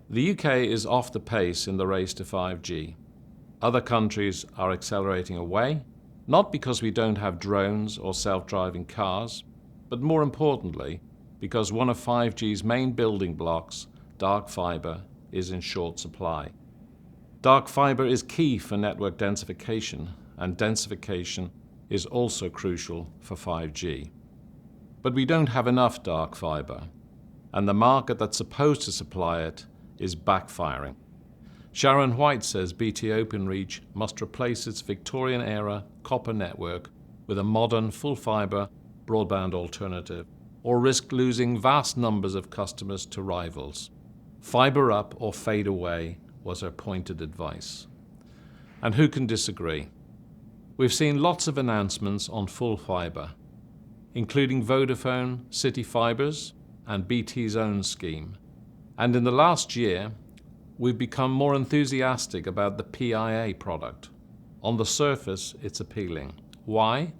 The UK is off the pace in the race to 5G. Other countries are accelerating away, not because we don't have drones or self-driving cars, but more importantly, because one of 5G's main building blocks, dark fibre, is in short supply. Dark fibre is key for network densification, and densification is also crucial for 5G. But we don't have enough dark fibre, and the market that's supposed to supply it is backfiring. Sharon White says BT Openreach must replace its Victorian-era copper network with a modern full fibre broadband alternative, or risk losing vast numbers of customers to rivals. Fibre up or fade away was her pointed advice. And who can disagree? We've seen lots of announcements on full fibre, including Vodafone, City Fibres, and BT's own scheme. And in the last year, we've become more enthusiastic about the PIA product. On the surface, it's appealing. Why?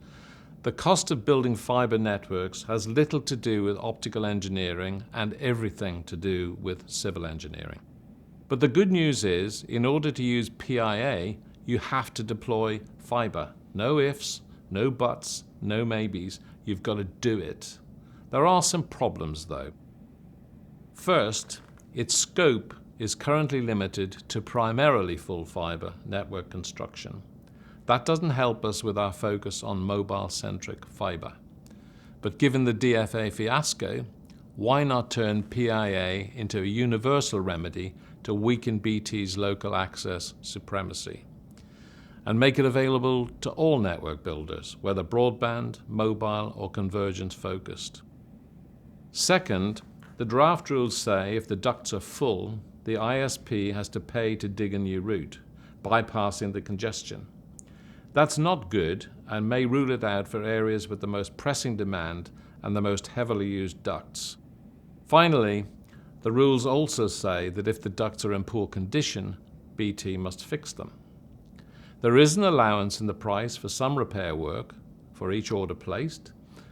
The cost of building fibre networks has little to do with optical engineering and everything to do with civil engineering. But the good news is, in order to use PIA, you have to deploy fibre. No ifs, no buts, no maybes. You've got to do it. There are some problems, though. First, its scope is currently limited to primarily full fibre network construction. That doesn't help us with our focus on mobile-centric fibre. But given the DFA fiasco, why not turn PIA into a universal remedy to weaken BT's local access supremacy and make it available to all network builders, whether broadband, mobile, or convergence-focused? Second, the draft rules say if the ducts are full, the ISP has to pay to dig a new route, bypassing the congestion. That's not good and may rule it out for areas with the most pressing demand and the most heavily used ducts. Finally, the rules also say that if the ducts are in poor condition, BT must fix them. There is an allowance in the price for some repair work for each order placed,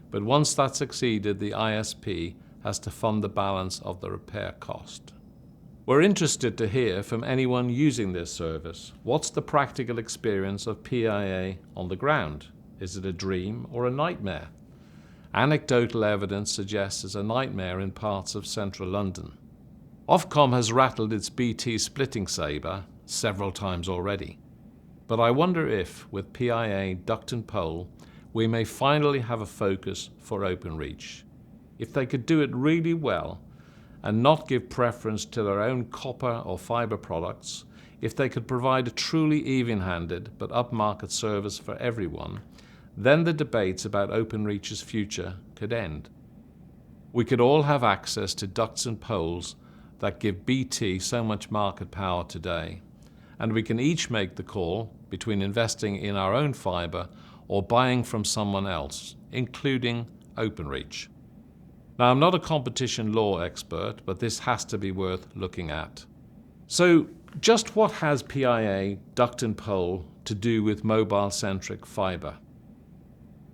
but once that's exceeded, the ISP has to fund the balance of the repair cost. We're interested to hear from anyone using this service. What's the practical experience of PIA on the ground? Is it a dream or a nightmare? Anecdotal evidence suggests it's a nightmare in parts of central London. Ofcom has rattled its BT splitting sabre several times already. But I wonder if, with PIA duct and pole, we may finally have a focus for Openreach. If they could do it really well, and not give preference to their own copper or fibre products, if they could provide a truly even-handed but upmarket service for everyone, then the debates about Openreach's future could end. We could all have access to ducts and poles that give BT so much market power today, and we can each make the call between investing in our own fibre or buying from someone else, including Openreach. Now, I'm not a competition law expert, but this has to be worth looking at. So, just what has PIA, duct and pole, to do with mobile-centric fibre?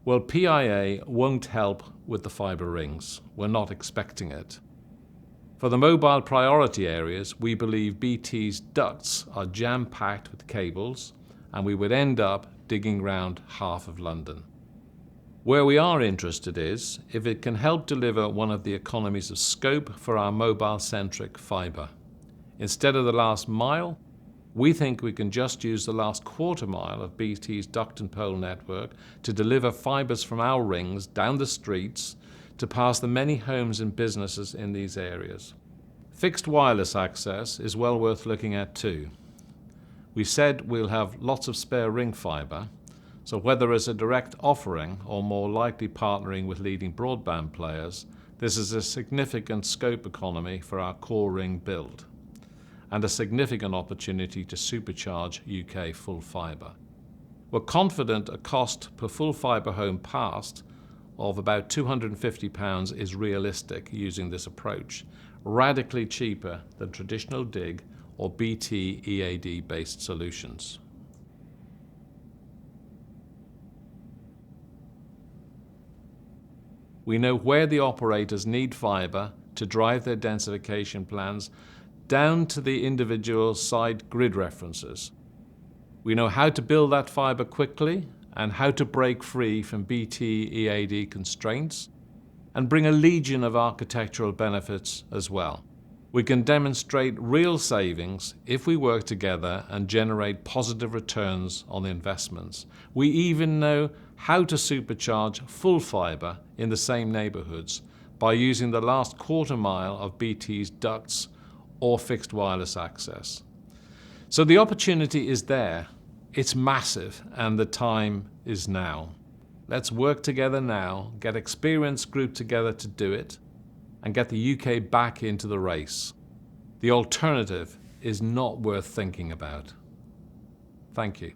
Well, PIA won't help with the fibre rings. We're not expecting it. For the mobile priority areas, we believe BT's ducts are jam-packed with cables, and we would end up digging round half of London. Where we are interested is if it can help deliver one of the economies of scope for our mobile-centric fibre. Instead of the last mile, we think we can just use the last quarter mile of BT's duct and pole network to deliver fibres from our rings down the streets to pass the many homes and businesses in these areas. Fixed wireless access is well worth looking at too. We said we'll have lots of spare ring fibre, so whether as a direct offering or more likely partnering with leading broadband players, this is a significant scope economy for our core ring build, and a significant opportunity to supercharge UK full fibre. We're confident a cost per full fibre home passed of about £250 is realistic using this approach, radically cheaper than traditional dig or BT EAD-based solutions. We know where the operators need fibre to drive their densification plans down to the individual site grid references. We know how to build that fibre quickly and how to break free from BT EAD constraints and bring a legion of architectural benefits as well. We can demonstrate real savings if we work together and generate positive returns on the investments. We even know how to supercharge full fibre in the same neighbourhoods by using the last quarter mile of BT's ducts or fixed wireless access. So the opportunity is there. It's massive, and the time is now. Let's work together now, get experienced group together to do it, and get the UK back into the race. The alternative is not worth thinking about. Thank you.